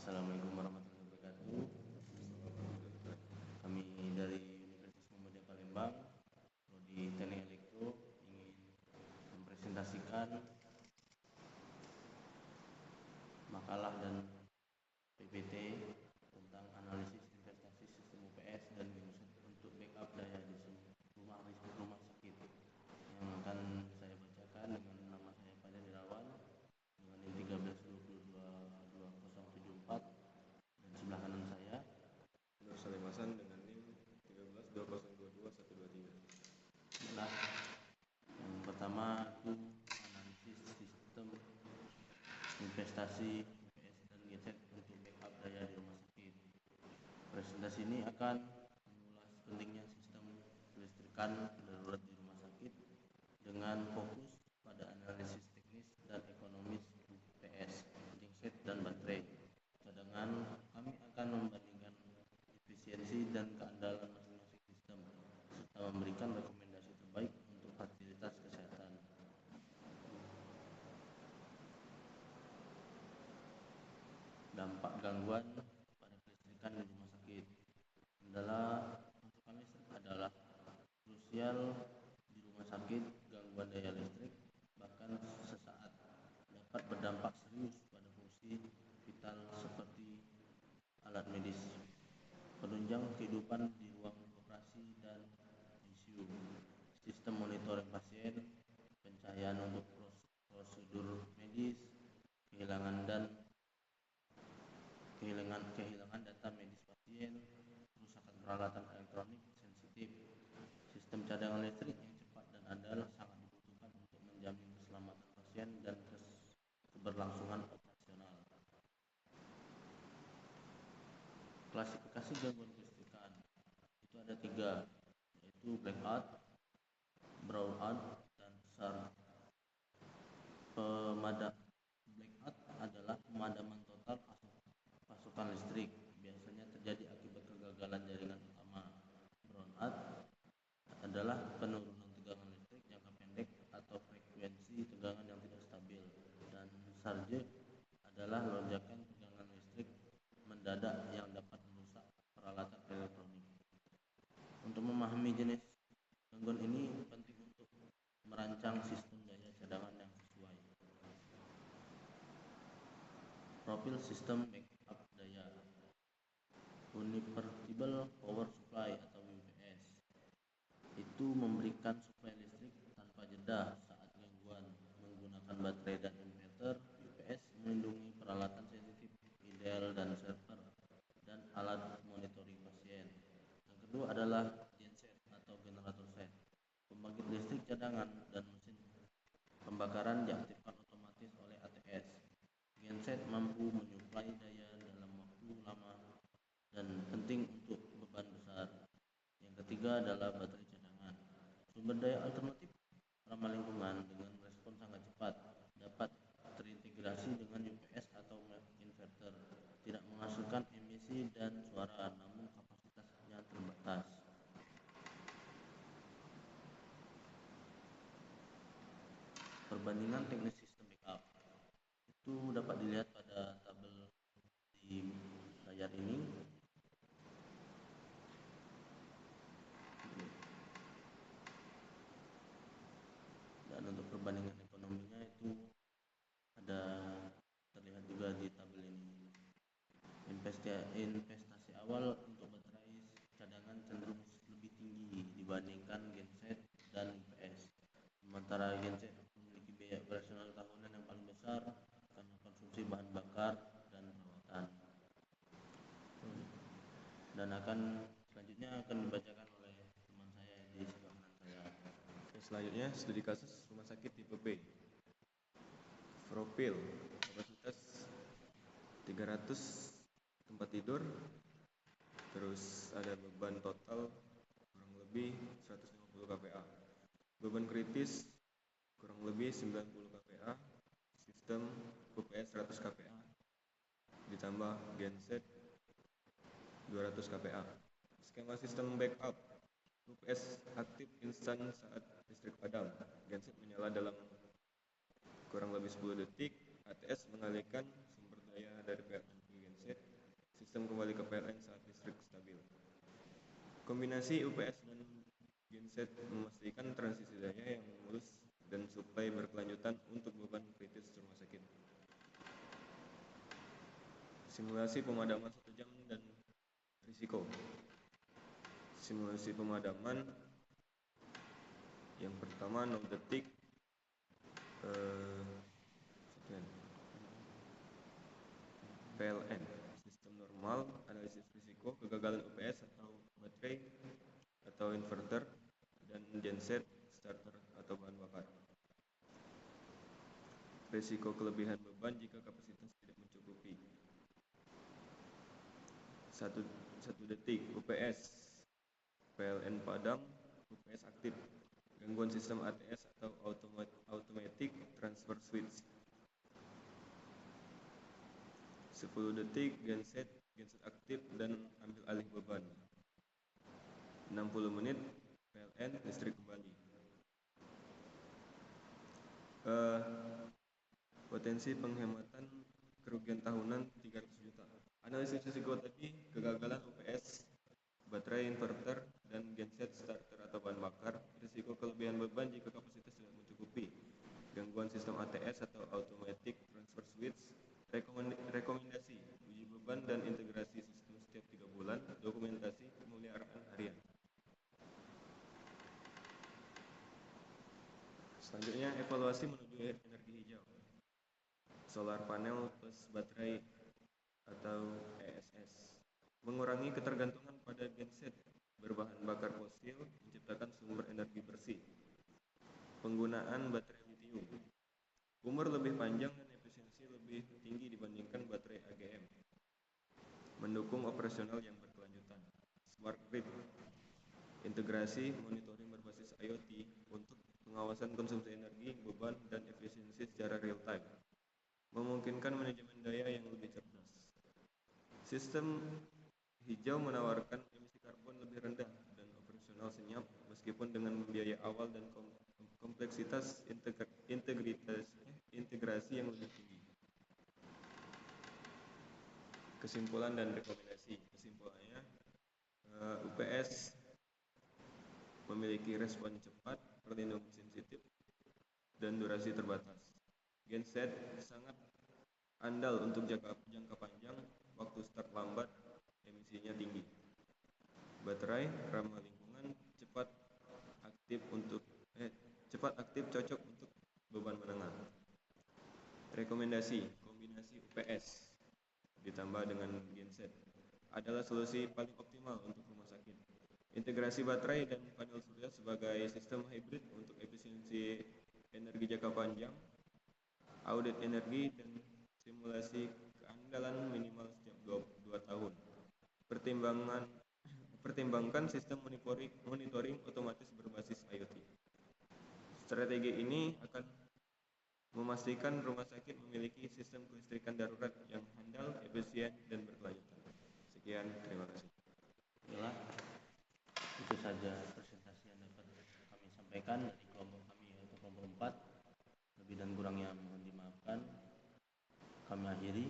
Assalamualaikum warahmatullahi wabarakatuh. Kami dari Universitas Muhammadiyah Palembang, Prodi Teknik Elektro, ingin mempresentasikan makalah dan PPT tentang analisis investasi sistem UPS dan genset untuk backup daya di rumah sakit, yang akan saya bacakan dengan nama saya Fajar Irawan dengan NIM 13222074, dan sebelah kanan saya Nur Salim Hasan dengan NIM 1320222123. Nah, yang pertama itu analisis sistem investasi UPS dan genset untuk backup daya di rumah sakit. Presentasi ini akan mengulas pentingnya sistem kelistrikan darurat di rumah sakit dengan fokus pada analisis teknis dan ekonomis UPS, genset, dan baterai cadangan. Kami akan membandingkan efisiensi dan keandalan masing-masing sistem serta memberikan rekomendasi terbaik untuk fasilitas kesehatan. Dampak gangguan pada kelistrikan di rumah sakit. Kendala pasokan listrik adalah krusial di rumah sakit. Gangguan daya listrik bahkan sesaat dapat berdampak serius pada fungsi vital seperti alat medis, penunjang kehidupan di ruang operasi dan ICU, sistem monitoring pasien, pencahayaan untuk prosedur medis, kehilangan data medis pasien, kerusakan peralatan elektronik sensitif. Sistem cadangan listrik yang cepat dan andal sangat dibutuhkan untuk menjamin keselamatan pasien dan keberlangsungan operasional. Klasifikasi gangguan kelistrikan itu ada 3, yaitu blackout, brownout, dan surge. Blackout adalah pemadaman total pasokan listrik, biasanya terjadi akibat kegagalan jaringan utama. Brownout adalah penurunan tegangan listrik jangka pendek atau frekuensi tegangan yang tidak stabil, dan surge adalah lonjakan tegangan listrik mendadak yang dapat merusak peralatan elektronik. Untuk memahami jenis gangguan ini penting untuk merancang sistem daya cadangan yang sesuai. Profil sistem backup daya. Universal Power Supply atau UPS itu memberikan suplai listrik tanpa jeda saat gangguan. Menggunakan baterai dan inverter, UPS melindungi peralatan sensitif, ideal dan server, dan alat monitoring pasien. Yang kedua adalah genset atau generator set, pembangkit listrik cadangan dan mesin pembakaran diaktifkan otomatis oleh ATS. Genset mampu menyuplai daya dalam waktu lama dan penting untuk beban besar. Yang ketiga adalah baterai cadangan, sumber daya alternatif ramah lingkungan dengan respon sangat cepat, dapat terintegrasi dengan UPS atau inverter, tidak menghasilkan emisi dan suara, namun kapasitasnya terbatas. Perbandingan teknis sistem backup itu dapat dilihat pada tabel di layar ini. Dan untuk perbandingan ekonominya itu ada terlihat juga di tabel ini. Investasi awal untuk baterai cadangan cenderung lebih tinggi dibandingkan genset dan UPS. Sementara genset memiliki biaya operasional tahunan yang paling besar karena konsumsi bahan bakar dan perawatan. Dan selanjutnya akan dibacakan oleh teman saya di sebelah kanan saya. Selanjutnya, studi kasus rumah sakit tipe B. Profil kapasitas 300 tempat tidur, terus ada beban total kurang lebih 150 kPa, beban kritis kurang lebih 90 kPa, sistem UPS 100 kPa, ditambah genset 200 kPa. Skema sistem backup: UPS aktif instan saat listrik padam, genset menyala dalam kurang lebih 10 detik, ATS mengalihkan sumber daya dari PLN ke genset Kombinasi UPS dan genset memastikan transisi daya yang mulus dan suplai berkelanjutan untuk beban kritis rumah sakit. Simulasi pemadaman 1 jam dan risiko. Simulasi pemadaman yang pertama 0 detik PLN, sistem normal, analisis risiko, kegagalan UPS atau baterai atau inverter, dan genset, starter atau bahan bakar. Risiko kelebihan beban jika kapasitas tidak mencukupi. 1 detik UPS, PLN padam, UPS aktif, gangguan sistem ATS atau automatic transfer switch. 10 detik genset aktif dan ambil alih beban. 60 menit PLN listrik kembali. Potensi penghematan kerugian tahunan 300 juta. Analisis risiko tadi, kegagalan UPS, baterai inverter, dan genset starter atau bahan bakar. Risiko kelebihan beban jika kapasitas tidak mencukupi. Gangguan sistem ATS atau automatic transfer switch. Rekomendasi uji beban dan integrasi sistem setiap 3 bulan. Dokumentasi pemeliharaan harian. Selanjutnya, evaluasi menuju energi hijau. Solar panel plus baterai atau ESS. Mengurangi ketergantungan pada genset berbahan bakar fosil, menciptakan sumber energi bersih. Penggunaan baterai litium. Umur lebih panjang dan efisiensi lebih tinggi dibandingkan baterai AGM. Mendukung operasional yang berkelanjutan. Smart grid. Integrasi monitoring berbasis IoT untuk pengawasan konsumsi energi, beban, dan efisiensi secara real time. Memungkinkan manajemen daya yang lebih cerdas. Sistem hijau menawarkan emisi karbon lebih rendah dan operasional senyap meskipun dengan biaya awal dan kompleksitas integrasi yang lebih tinggi. Kesimpulan dan rekomendasi. Kesimpulannya, UPS memiliki respon cepat, perlindungan sensitif, dan durasi terbatas. Genset sangat andal untuk jangka panjang, waktu start lambat, emisinya tinggi. Baterai ramah lingkungan, cepat aktif cocok untuk beban menengah. Rekomendasi, kombinasi UPS ditambah dengan genset adalah solusi paling optimal untuk rumah sakit. Integrasi baterai dan panel surya sebagai sistem hybrid untuk efisiensi energi jangka panjang, audit energi, dan simulasi keandalan minimal setiap 2 tahun. Pertimbangkan sistem monitoring otomatis berbasis IoT. Strategi ini akan memastikan rumah sakit memiliki sistem kelistrikan darurat yang handal, efisien, dan berkelanjutan. Sekian, terima kasih. Baiklah, itu saja presentasi yang dapat kami sampaikan dari kelompok kami yaitu kelompok 4. Lebih dan kurangnya mohon dimaafkan. Kami akhiri.